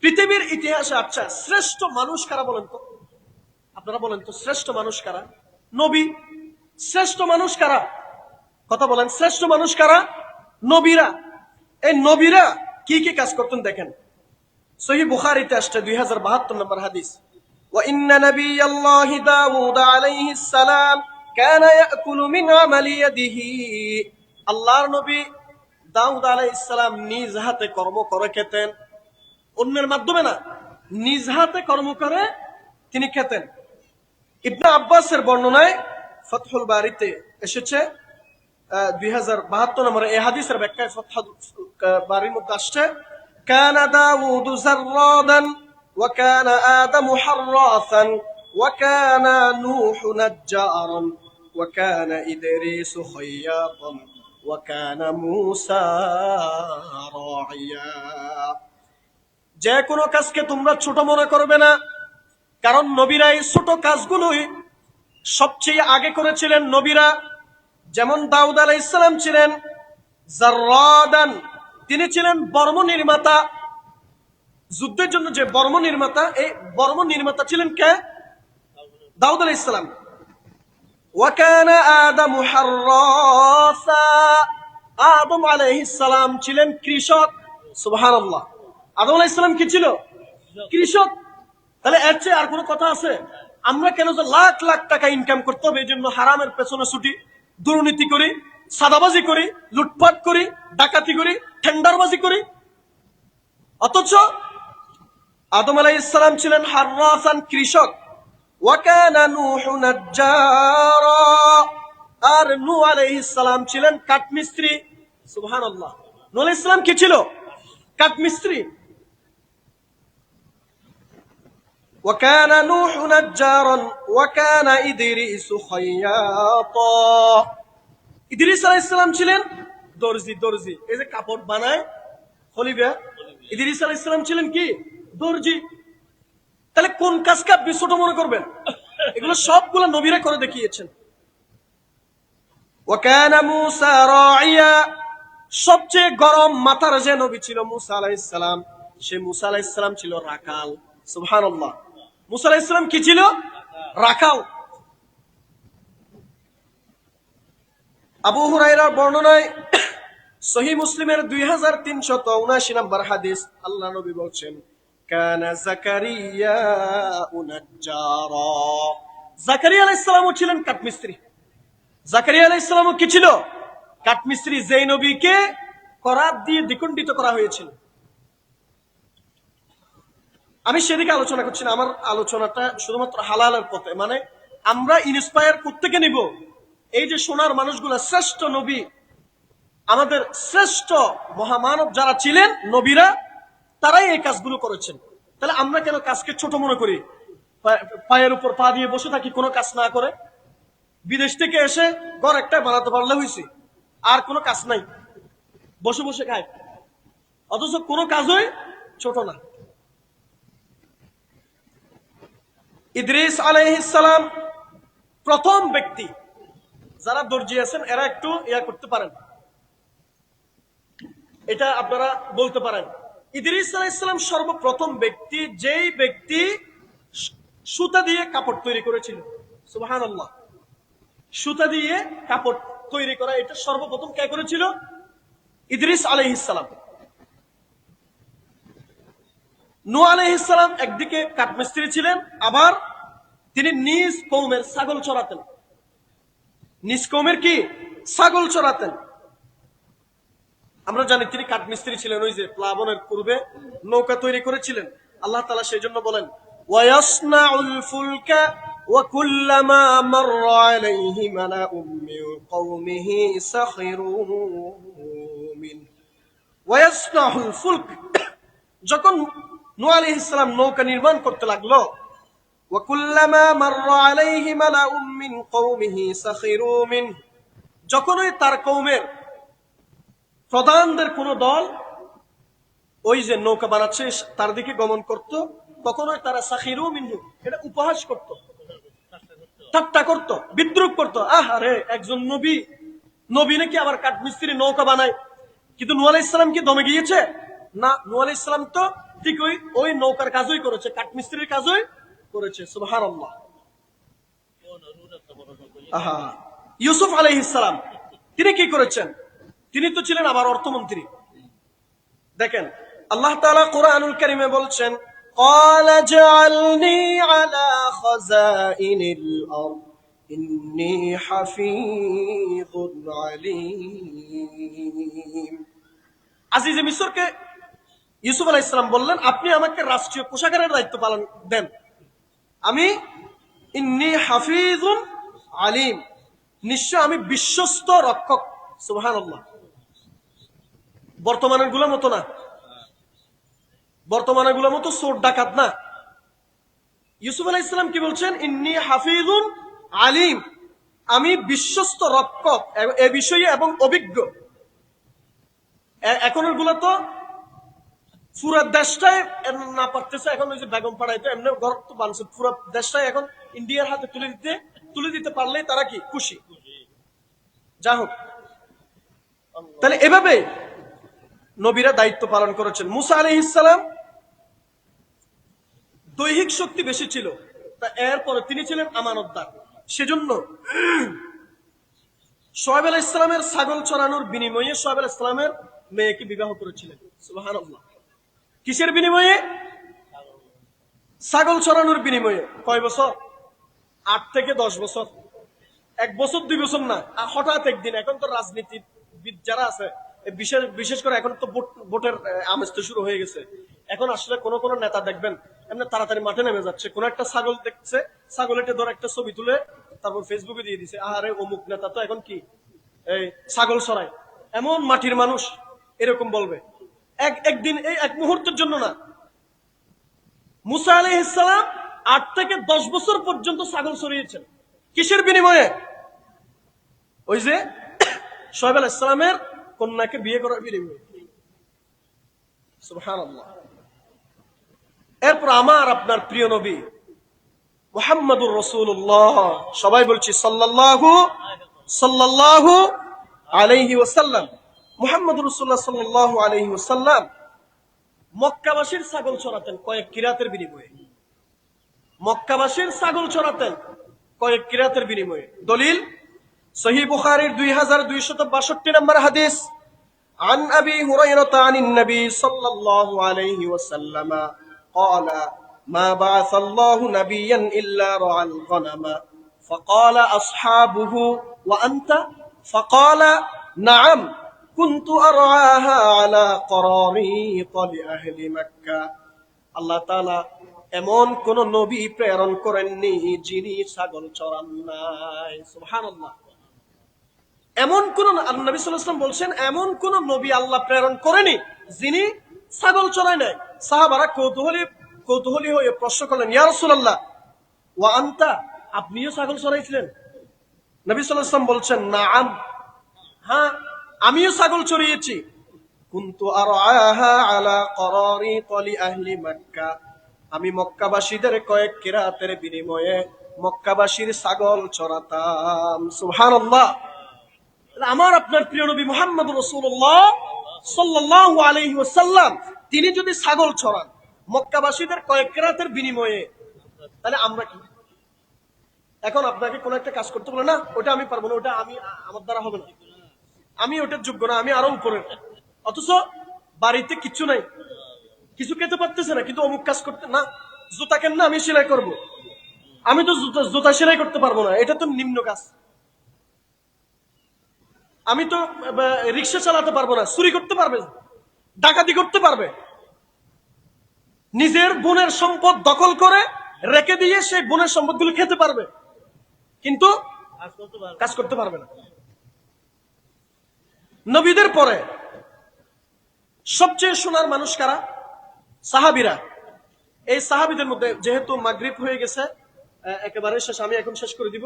পৃথিবীর ইতিহাসে আচ্ছা শ্রেষ্ঠ মানুষ কারা বলেন তো? আপনারা বলেন তো শ্রেষ্ঠ মানুষ কারা? নবী। শ্রেষ্ঠ মানুষ কারা? কথা বলেন, শ্রেষ্ঠ মানুষ কারা? নবীরা। এই নবীরা কি কি কাজ করতেন দেখেন। সহিহ বুখারীতে আসছে 2072 নম্বর হাদিস, ওয়া ইন্না নাবিয়াল্লাহি দাউদ আলাইহিস সালাম কানা ইয়াকুলু মিন আমালি ইয়াদিহি। আল্লাহর নবী দাউদ আলাইহিস সালাম নিজ হাতে কর্ম করে খেতেন, অন্যের মাধ্যমে না, নিজ হাতে কর্ম করে তিনি খেতেন। ইবনে আব্বাসের বর্ণনায় ফাতহুল বারীতে এসেছে 2072 নম্বর এই হাদিসের ব্যাখ্যায় ফাতহুল বারীর মধ্যে আসছে, কানা দাউদ জাররাদান ওয়া কানা আদম হাররাসান ওয়া কানা নূহ নাজ্জারান ওয়া কানা ইদরিস খায়য়াতান ওয়া কানা মূসা রাইয়া। যে কোনো কাজকে তোমরা ছোট মনে করবে না, কারণ নবীরা এই ছোট কাজগুলোই সবচেয়ে আগে করেছিলেন। নবীরা যেমন দাউদ আলাইহিস সালাম ছিলেন জাররাদান, তিনি ছিলেন বর্ম নির্মাতা। যুদ্ধের জন্য যে বর্ম নির্মাতা, এই বর্ম নির্মাতা ছিলেন কে? দাউদ আলাইহিস সালাম। ওয়া কানা আদম হাররাসা, আদম আলাইহিস সালাম ছিলেন কৃষক। সুবহানাল্লাহ। আদম আলাইহিস সালাম কি ছিল? কৃষক। তাহলে এর চেয়ে আর কোনো কথা আছে? আমরা কেন যে লাখ লাখ টাকা ইনকাম করতে হবে এই জন্য হারামের পেছনে ছুটি, দুর্নীতি করি, সাদাবাজি করি, লুটপাট করি, ডাকাতি করি, টেন্ডারবাজি করি? অথচ আদম আলাইহিস সালাম ছিলেন হাররাসান, কৃষক। ওয়া কানা নূহ নাজ্জারা, আর নূহ আলাইহিস সালাম ছিলেন কাঠমিস্ত্রি। সুবহানাল্লাহ। নূহ আলাইহিস সালাম কি ছিল? কাঠমিস্ত্রি। وكان نوح نجارا وكان إدريس خياطا। ইদ্রিস আলাইহিস সালাম ছিলেন দর্জি। দর্জি এই যে কাপড় বানায় খলিফা, ইদ্রিস আলাইহিস সালাম ছিলেন কি? দর্জি। তাহলে কোন কাজকে আপনি ছোট মনে করবেন? এগুলো সবগুলো নবীরা করে দেখিয়েছেন। وكان موسى راعيا, সবচেয়ে গরম মাথার যে নবী ছিল মুসা আলাইহিস সালাম, সে মুসা আলাইহিস সালাম ছিল রাখাল। সুবহানাল্লাহ। মুসা আলাইহিস সালাম কি ছিল? রাখাল। আবু হুরায়রার বর্ণনায় সহিহ মুসলিমের 2379 নম্বর হাদিস, আল্লাহ নবী বলছেন, কানা জাকারিয়া নাজ্জারা। জাকারিয়া আলাইহিস সালামও ছিলেন কাঠমিস্ত্রি। জাকারিয়া আলাইহিস সালামও কি ছিল? কাঠমিস্ত্রি। যেই নবীকে করাত দিয়ে দ্বিখণ্ডিত করা হয়েছিল। আমি সেদিকে আলোচনা করছি না, আমার আলোচনাটা শুধুমাত্র হালালের পথে, মানে আমরা ইন্সপায়ার কোত্থেকে নিব? এই যে সোনার মানুষগুলা, শ্রেষ্ঠ নবী, আমাদের শ্রেষ্ঠ মহামানব যারা ছিলেন নবীরা, তারাই এই কাজগুলো করেছেন। তাহলে আমরা কেন কাজকে ছোট মনে করি? পায়ের উপর পা দিয়ে বসে থাকি কোনো কাজ না করে। বিদেশ থেকে এসে ঘর একটা বানাতে পারলে হয়েছে, আর কোনো কাজ নাই, বসে বসে খায়, অথচ কোনো কাজই ছোট না। ইদ্রিস আলাইহিস সালাম প্রথম ব্যক্তি। যারা দর্জি আছেন এরা একটু করতে পারেন, এটা আপনারা বলতে পারেন। ইদ্রিস আলাইহিস সালাম সর্বপ্রথম ব্যক্তি, যেই ব্যক্তি সুতা দিয়ে কাপড় তৈরি করেছিল। সুবহানাল্লাহ। সুতা দিয়ে কাপড় তৈরি করা, এটা সর্বপ্রথম কে করেছিল? ইদ্রিস আলাইহিস সালাম। নূহ আলাইহিস সালাম একদিকে কাঠমিস্ত্রি ছিলেন, আবার তিনি নিজ কওমের ছাগল চড়াতেন। নিজ কওমের কি? ছাগল চড়াতেন। আমরা জানি তিনি কাঠমিস্ত্রি ছিলেন। ওই যে প্লাবনের পূর্বে নৌকা তৈরি করেছিলেন। আল্লাহ তাআলা সেই জন্য বলেন, ওয়ায়াসনাউল ফুলকা ওয়া কুল্লামা মাররা আলাইহি মালাউম মিন কওমিহি সাখিরু মিন। ওয়ায়াসনাউল ফুলক, যখন নূহ আলাইহিস সালাম নৌকা নির্মাণ করতে লাগলো, ওয়া কুল্লামা মাররা আলাইহি মালাউম মিন কওমিহি সাখিরু মিন, যখনই তার কওমের প্রধানদের কোন দল ওই যে নৌকা বানাচ্ছে তার দিকে গমন করত, তখনই তারা সাখিরু মিনহু, এটা উপহাস করত, ঠাট্টা করত, বিদ্রুপ করত। আরে একজন নবী, নবী নাকি আবার কাঠমিস্ত্রি নৌকা বানায়। কিন্তু নূহ আলাইহিস সালাম কি দমে গিয়েছে? না, নূহ আলাইহিস সালাম তো ঠিক ওই নৌকার কাজই করেছে, কাঠমিস্ত্রির কাজই করেছে। সুবহানাল্লাহ। আহা, ইউসুফ আলাইহিস সালাম তিনি কি করেছেন? তিনি তো ছিলেন আবার অর্থমন্ত্রী। দেখেন আল্লাহ তাআলা কোরআনুল কারীমে বলছেন, قال اجعلني على خزائن الأرض إني حفيظ عليم। আজিজে মিসরকে ইউসুফ আলাইহিস সালাম বললেন, আপনি আমাকে রাষ্ট্রীয় কোষাগারের দায়িত্ব পালন দেন, আমি ইন্নী হাফিজুন আলিম, নিশ্চয় আমি বিশ্বস্ত রক্ষক। সুবহানাল্লাহ। বর্তমানের গুলো মতো না, বর্তমানের গুলো মতো চোর ডাকাত না। ইউসুফ আলাইহিস সালাম কি বলছেন? ইন্নী হাফিজুন আলিম, আমি বিশ্বস্ত রক্ষক এ বিষয়ে এবং অভিজ্ঞ। এখনের গুলো তো পুরো দেশটাই না পারতেছে, এখন ওই যে বেগম পাড়াইতে এমনি ঘর তো বানছে, পুরো দেশটাই এখন ইন্ডিয়ার হাতে তুলে দিতে পারলেই তারা কি খুশি। যা হোক, তাহলে এভাবে নবীরা দায়িত্ব পালন করেছেন। মুসা আলাইহিস সালাম দৈহিক শক্তি বেশি ছিল, তা এরপরে তিনি ছিলেন আমানতদার। সেজন্য শোয়েব আলাইহিস সালামের ছাগল চড়ানোর বিনিময়ে শোয়েব আলাইহিস সালামের মেয়েকে বিবাহ করেছিলেন। সুবহানাল্লাহ। কিসের বিনিময়ে? ছাগল চড়ানোর বিনিময়ে। কয় বছর? 8 থেকে 10 বছর। 1 বছর 2 বছর না, হঠাৎ একদিন। এখন তো রাজনীতিবিদ যারা আছে, বিশেষ করে এখন তো ভোটের আমেজ তো শুরু হয়ে গেছে। এখন আসলে কোন নেতা দেখবেন এমনি তাড়াতাড়ি মাঠে নেমে যাচ্ছে, কোন একটা ছাগল দেখছে, ছাগলেটে ধরে একটা ছবি তুলে তারপর ফেসবুকে দিয়ে দিছে, আরে অমুক নেতা তো এখন কি এই ছাগল চড়ায়। এমন মাটির মানুষ এরকম বলবে। একদিন, এই 1 মুহূর্তের জন্য না। মুসা আলাইহিস সালাম 8 থেকে 10 বছর পর্যন্ত ছাগল চড়িয়েছেন। কিসের বিনিময়ে? ওই যে শোয়েব আলাইহিস সালামের কন্যাকে বিয়ে করার বিনিময়ে। সুবহানাল্লাহ। এরপর আমার আপনার প্রিয় নবী মুহাম্মদুর রাসূলুল্লাহ, সবাই বলছি সাল্লাল্লাহু আলাইহি ওয়াসাল্লাম। মুহাম্মদুর রাসূলুল্লাহ সাল্লাল্লাহু আলাইহি ওয়াসাল্লাম মক্কাবাসীর ছাগল চড়াতেন কয়েক কিরাতের বিনিময়ে। মক্কাবাসীর ছাগল চড়াতেন কয়েক কিরাতের বিনিময়ে। দলিল সহিহ বুখারীর 2262 নম্বর হাদিস, عن أبي هريرة عن النبي صلى الله عليه وسلم قال ما بعث الله نبيا إلا رعى الغنم فقال أصحابه وأنت؟ فقال نعم كنت أرعاها على قراريط لأهل مكة। আল্লাহ তাআলা এমন কোন নবী প্রেরণ করেননি যিনি ছাগল চড়ান নাই। সুবহানাল্লাহ। এমন কোন নবী সাল্লাল্লাহু আলাইহি ওয়াসাল্লাম বলছেন, এমন কোন নবী আল্লাহ প্রেরণ করেনি যিনি ছাগল চড়ায় নাই। সাহাবারা কৌতূহলী হয়ে প্রশ্ন করলেন, ইয়া রাসূলুল্লাহ ওয়া আনতা? আপনিও ছাগল চড়াইছিলেন? নবী সাল্লাল্লাহু আলাইহি ওয়াসাল্লাম বলছেন, নাআম, হ্যাঁ আমিও ছাগল চড়িয়েছি। কুনতু আরআহা আলা করারিত লি আহলি মক্কা, আমি মক্কাবাসীদের কয়েক কিরাতের বিনিময়ে মক্কাবাসীর ছাগল চড়াতাম। সুবহানাল্লাহ। আমার আপনার প্রিয় নবী মুহাম্মদুর রাসূলুল্লাহ সাল্লাল্লাহু আলাইহি ওয়াসাল্লাম তিনি যদি ছাগল চড়ান মক্কাবাসীদের কয়েক কিরাতের বিনিময়ে, তাহলে আমরা কি? এখন আপনাকে কোন একটা কাজ করতে বলে, না ওটা আমি পারবো না, ওটা আমার দ্বারা হবে না, আমি ওটার যোগ্য না, আমি আরো উপরে। অথচ বাড়িতে কিচ্ছু নাই, কিছু খেতে পারতেছে না, কিন্তু অমুক কাজ করতে না, জুতা কেন না আমি সেলাই করব, আমি তো জুতা সেলাই করতে পারবো না, এটা তো নিম্ন কাজ। আমি তো রিক্সা চালাতে পারবো না, চুরি করতে পারবে, ডাকাতি করতে পারবে, নিজের বোনের সম্পদ দখল করে রেখে দিয়ে সেই বোনের সম্পদগুলো খেতে পারবে, কিন্তু কাজ করতে পারবে না। নবীদের পরে সবচেয়ে সোনার মানুষ কারা? সাহাবীরা। এই সাহাবীদের মধ্যে যেহেতু মাগরিব হয়ে গেছে, একেবারে শেষ, আমি এখন শেষ করে দিব।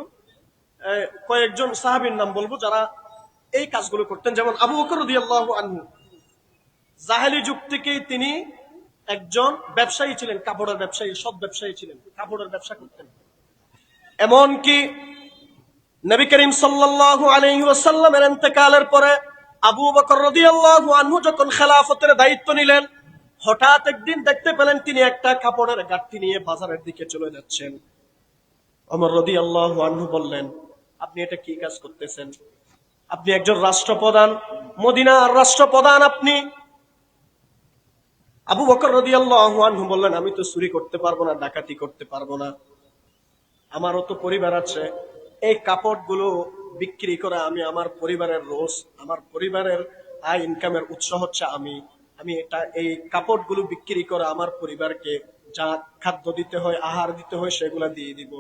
কয়েকজন সাহাবীর নাম বলবো যারা এই কাজগুলো করতেন। যেমন আবু বকর রাদিয়াল্লাহু আনহু, জাহেলি যুগ থেকেই তিনি একজন ব্যবসায়ী ছিলেন, কাপড়ের ব্যবসায়ী, সৎ ব্যবসায়ী ছিলেন, কাপড়ের ব্যবসা করতেন। এমনকি নবী করিম সাল্লাল্লাহু আলাইহি ওয়াসাল্লামের ইন্তেকালের পরে আবু বকর রাদিয়াল্লাহু আনহু যখন খেলাফতের দায়িত্ব নিলেন, হঠাৎ একদিন দেখতে পেলেন তিনি একটা কাপড়ের গাঁটটি নিয়ে বাজারের দিকে চলে যাচ্ছেন। ওমর রাদিয়াল্লাহু আনহু বললেন, আপনি এটা কি কাজ করতেছেন? আপনি একজন রাষ্ট্রপ্রধান, মদিনার রাষ্ট্রপ্রধান আপনি। আবু বকর রাদিয়াল্লাহু আনহু বললেন, আমি তো চুরি করতে পারবো না, ডাকাতি করতে পারবো না, আমারও তো পরিবার আছে। এই কাপড়গুলো বিক্রি করে আমি আমার পরিবারের রোজ, আমার পরিবারের আয় ইনকামের উৎস হচ্ছে আমি এটা এই কাপড়গুলো বিক্রি করে আমার পরিবারকে যা খাদ্য দিতে হয়, আহার দিতে হয়, সেগুলা দিয়ে দিব।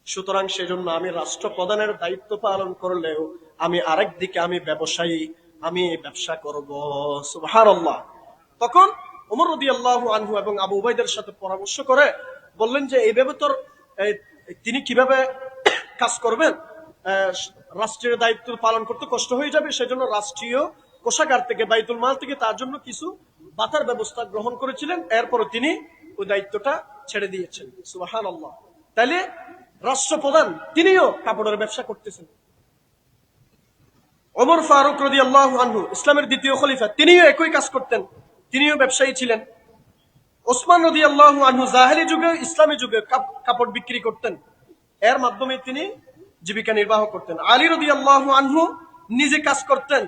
সুতরাং সেজন্য আমি রাষ্ট্রপ্রধানের দায়িত্ব পালন করলেও আমি আরেক দিকে আমি ব্যবসায়ী, আমি ব্যবসা করব। সুবহানাল্লাহ। তখন ওমর রাদিয়াল্লাহু আনহু এবং আবু উবাইদার সাথে পরামর্শ করে বললেন যে এইভাবে তোর তিনি কিভাবে কাজ করবেন, রাষ্ট্রের দায়িত্ব পালন করতে কষ্ট হয়ে যাবে, সেজন্য রাষ্ট্রীয় কোষাগার থেকে, বাইতুল মাল থেকে তার জন্য কিছু ভাতার ব্যবস্থা গ্রহণ করেছিলেন। এরপর তিনি ওই দায়িত্বটা ছেড়ে দিয়েছেন। সুবহানাল্লাহ। তাইলে রাষ্ট্রপ্রধান তিনিও কাপড়ের ব্যবসা করতেছেন। ওমর ফারুক রাদিয়াল্লাহু আনহু ইসলামের দ্বিতীয় খলিফা, তিনিও একই কাজ করতেন, তিনিও ব্যবসায়ী ছিলেন। ওসমান রাদিয়াল্লাহু আনহু জাহেলি যুগে, ইসলামী যুগে কাপড় বিক্রি করতেন, এর মাধ্যমে তিনি জীবিকা নির্বাহ করতেন। আলী রাদিয়াল্লাহু আনহু নিজে কাজ করতেন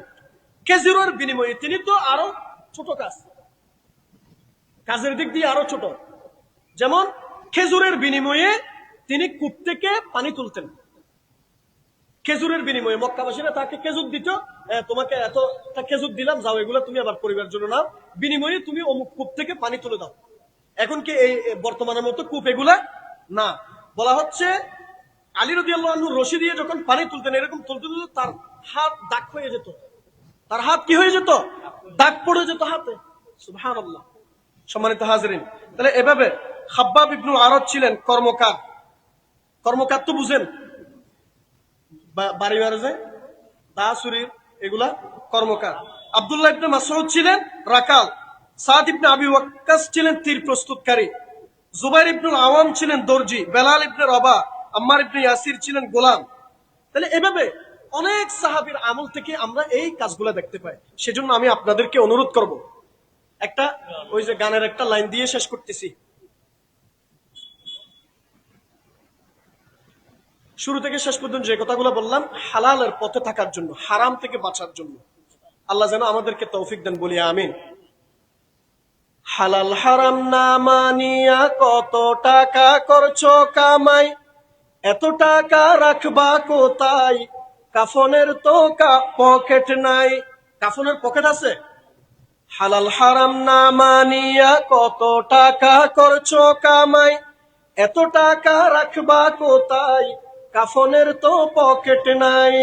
খেজুরের বিনিময়ে, তিনি তো আরো ছোট কাজের দিক দিয়ে আরো ছোট। যেমন খেজুরের বিনিময়ে তিনি কূপ থেকে পানি তুলতেন, খেজুরের বিনিময়ে মক্কাবাসীরা তাকে খেজুর দিত, তোমাকে এতটা খেজুর দিলাম, যাও এগুলো তুমি আবার পরিবারের জন্য নাও, বিনিময়ে তুমি অমুক কূপ থেকে পানি তুলে দাও। এখন কি এই বর্তমানের মতো কূপ এগুলা না। বলা হচ্ছে আলী রাদিয়াল্লাহু আনহু রশি দিয়ে যখন পানি তুলতেন, এরকম তুলতে তুলতে তার হাত দাগ হয়ে যেত, তার হাত কি হয়ে যেত, দাগ পড়ে যেত হাতে। সুবহানাল্লাহ। সম্মানিত হাজরিন, তাহলে এভাবে খাব্বাব ইবনুল আরদ ছিলেন কর্মকার। কর্মকার তো বুঝেন, বাড়ি বাড়ি দা চুরির এগুলা কর্মকার। আব্দুল্লাহ ইবনে মাসউদ ছিলেন রাকাল। সাদ ইবনে আবি ওয়াক্কাস ছিলেন তীর প্রস্তুতকারী। জুবাইর ইবনুল আওয়াম ছিলেন দর্জি। বেলাল ইবনে রবা, আম্মার ইবনে ইয়াসির ছিলেন গোলাম। তাহলে এভাবে অনেক সাহাবীর আমল থেকে আমরা এই কাজগুলো দেখতে পাই। সেজন্য আমি আপনাদেরকে অনুরোধ করব, একটা ওই যে গানের একটা লাইন দিয়ে শেষ করতেছি। শুরু থেকে শেষ পর্যন্ত যে কথাগুলো বললাম, হালালের পথে থাকার জন্য, হারাম থেকে বাঁচার জন্য। আল্লাহ যেন আমাদেরকে তৌফিক দেন, বলি আমিন। হালাল হারাম না মানিয়া কত টাকা করছো কামাই, এত টাকা রাখবা কোথায়, কাফনের তো পকেট নাই। কাফনের পকেট আছে? হালাল হারাম না মানিয়া কত টাকা করছো কামাই, এত টাকা রাখবা কোথায়, কাফনের তো পকেট নাই।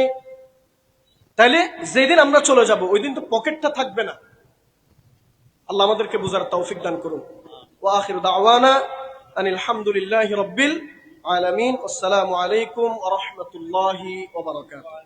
তাইলে যেদিন আমরা চলে যাব ওই দিন তো পকেটটা থাকবে না। আল্লাহ আমাদেরকে বুঝার তৌফিক দান করুন। ওয়া আখিরু দাওয়ানা আনিল হামদুলিল্লাহি রাব্বিল আলামিন। আসসালামু আলাইকুম ওয়া রাহমাতুল্লাহি ওয়া বারাকাতুহু।